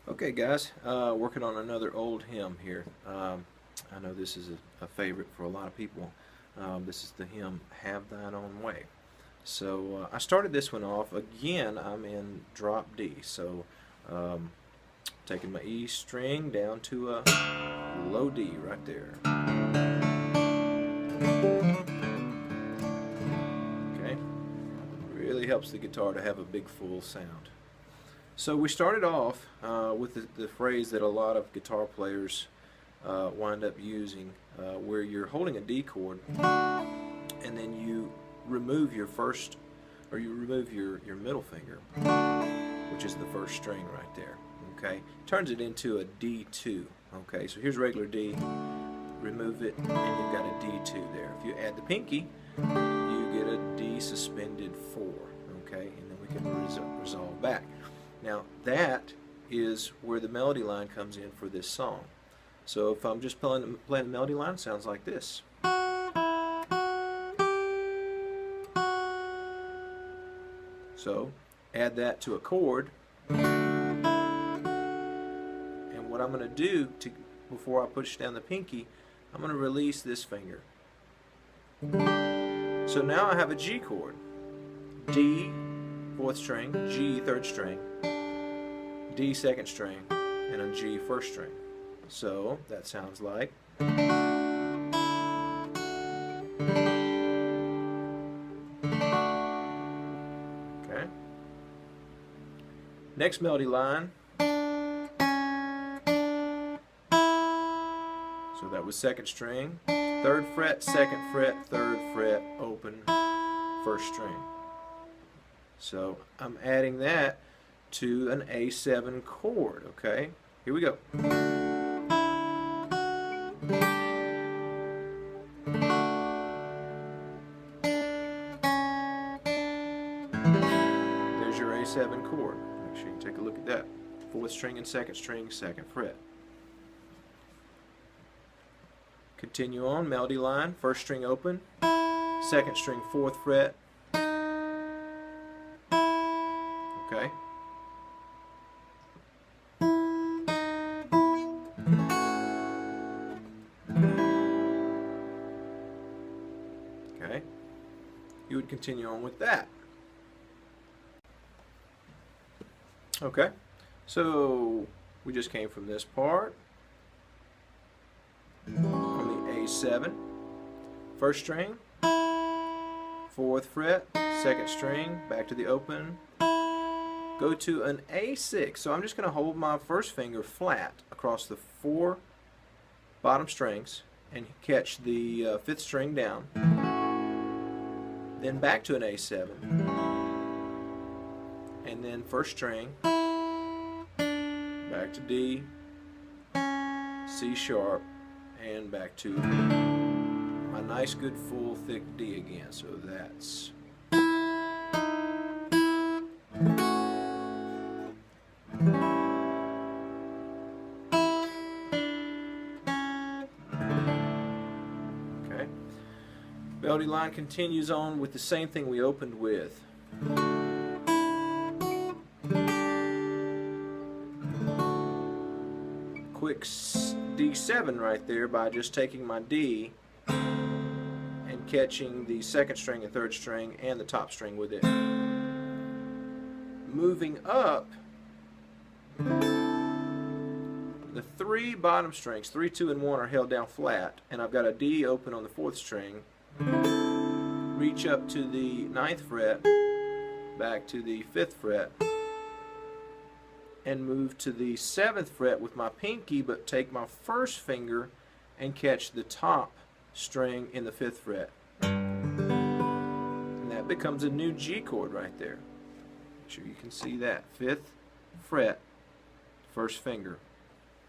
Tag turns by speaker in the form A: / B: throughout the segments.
A: Okay guys, working on another old hymn here. I know this is a favorite for a lot of people. This is the hymn, Have Thine Own Way. So I started this one off, again I'm in drop D, so taking my E string down to a low D right there. Okay, really helps the guitar to have a big full sound. So we started off with the phrase that a lot of guitar players wind up using, where you're holding a D chord and then you remove your first, or you remove your middle finger, which is the first string right there. Okay, turns it into a D2. Okay, so here's regular D, remove it, and you've got a D2 there. If you add the pinky, you get a D suspended 4. Okay, and then we can resolve back. Now that is where the melody line comes in for this song. So if I'm just playing the melody line, it sounds like this. So add that to a chord, and what I'm going to do before I push down the pinky, I'm going to release this finger. So now I have a G chord. D, 4th string, G, 3rd string, D, 2nd string, and a G, 1st string. So that sounds like. Okay. Next melody line. So that was 2nd string, 3rd fret, 2nd fret, 3rd fret, open, 1st string. So I'm adding that to an A7 chord. Okay, here we go. There's your A7 chord. Make sure you take a look at that. 4th string and 2nd string, 2nd fret. Continue on, melody line, 1st string open, 2nd string, 4th fret. Okay. Okay. You would continue on with that. Okay. So we just came from this part on the A7, 1st string, 4th fret, 2nd string, back to the open, go to an A6. So I'm just going to hold my first finger flat across the 4 bottom strings and catch the 5th string down, then back to an A7, and then 1st string, back to D, C sharp, and back to my nice good full thick D again. So that's okay. Melody line continues on with the same thing we opened with. Quick D7 right there by just taking my D and catching the 2nd string and 3rd string and the top string with it. Moving up the 3 bottom strings, 3, 2, and 1, are held down flat, and I've got a D open on the 4th string. Reach up to the 9th fret, back to the 5th fret, and move to the 7th fret with my pinky, but take my first finger and catch the top string in the 5th fret. And that becomes a new G chord right there. Make sure you can see that. 5th fret, first finger,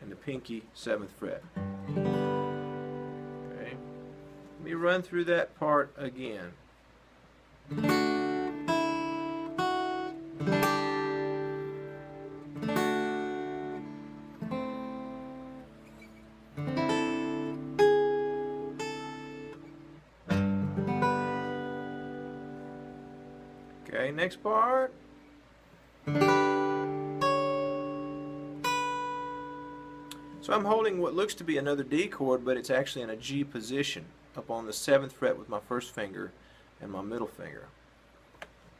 A: and the pinky, 7th fret. Okay. Let me run through that part again. Okay, next part. So I'm holding what looks to be another D chord, but it's actually in a G position up on the 7th fret with my first finger and my middle finger.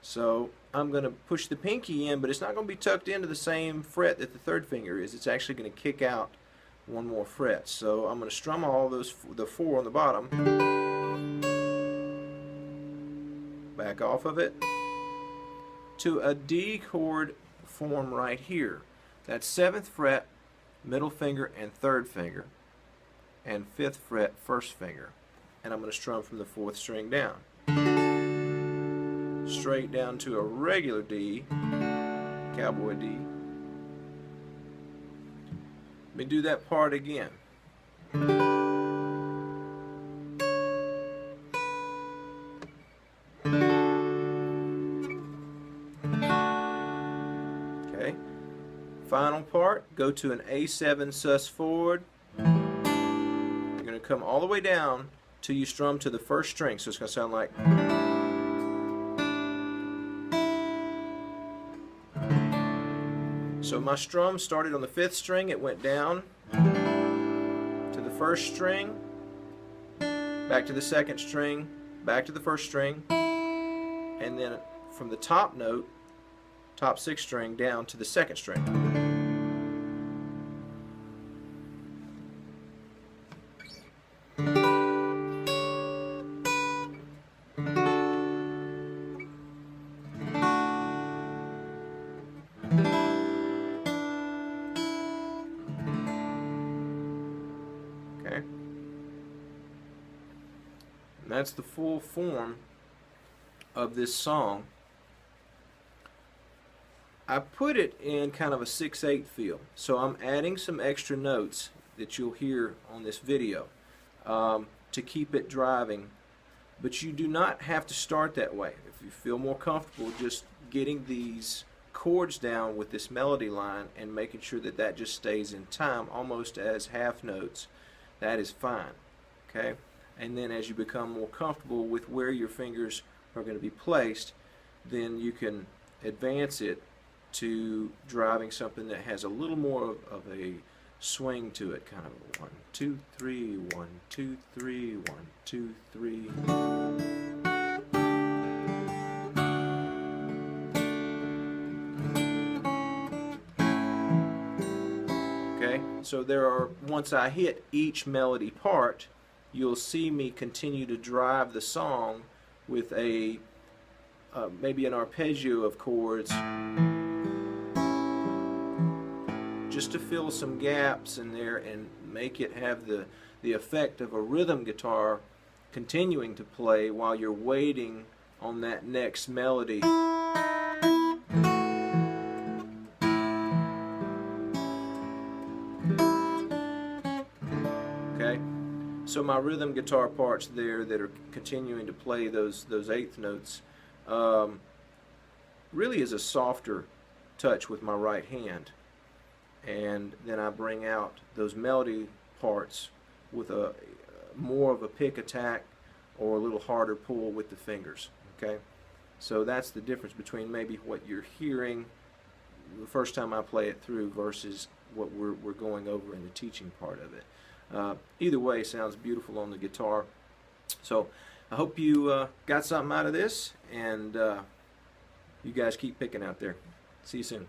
A: So I'm going to push the pinky in, but it's not going to be tucked into the same fret that the 3rd finger is. It's actually going to kick out one more fret. So I'm going to strum all those, the 4 on the bottom, back off of it to a D chord form right here. That's 7th fret, middle finger and 3rd finger, and 5th fret, first finger. And I'm going to strum from the 4th string down, straight down to a regular D, cowboy D. Let me do that part again. Okay. Final part, go to an A7 sus forward. You're going to come all the way down till you strum to the first string. So it's going to sound like. So my strum started on the 5th string, it went down to the 1st string, back to the 2nd string, back to the 1st string, and then from the top note, top 6th string, down to the 2nd string. Okay. And that's the full form of this song. I put it in kind of a 6/8 feel, so I'm adding some extra notes that you'll hear on this video to keep it driving, but you do not have to start that way. If you feel more comfortable just getting these chords down with this melody line and making sure that that just stays in time almost as half notes, that is fine. Okay, and then as you become more comfortable with where your fingers are going to be placed, then you can advance it to driving something that has a little more of a swing to it, kind of 1, 2, 3, 1, 2, 3, 1, 2, 3. Okay, so there are, once I hit each melody part, you'll see me continue to drive the song with a maybe an arpeggio of chords, just to fill some gaps in there and make it have the effect of a rhythm guitar continuing to play while you're waiting on that next melody. Okay, so my rhythm guitar parts there that are continuing to play those 8th notes really is a softer touch with my right hand. And then I bring out those melody parts with a more of a pick attack or a little harder pull with the fingers. Okay, so that's the difference between maybe what you're hearing the first time I play it through versus what we're going over in the teaching part of it. Either way, it sounds beautiful on the guitar. So I hope you got something out of this, and you guys keep picking out there. See you soon.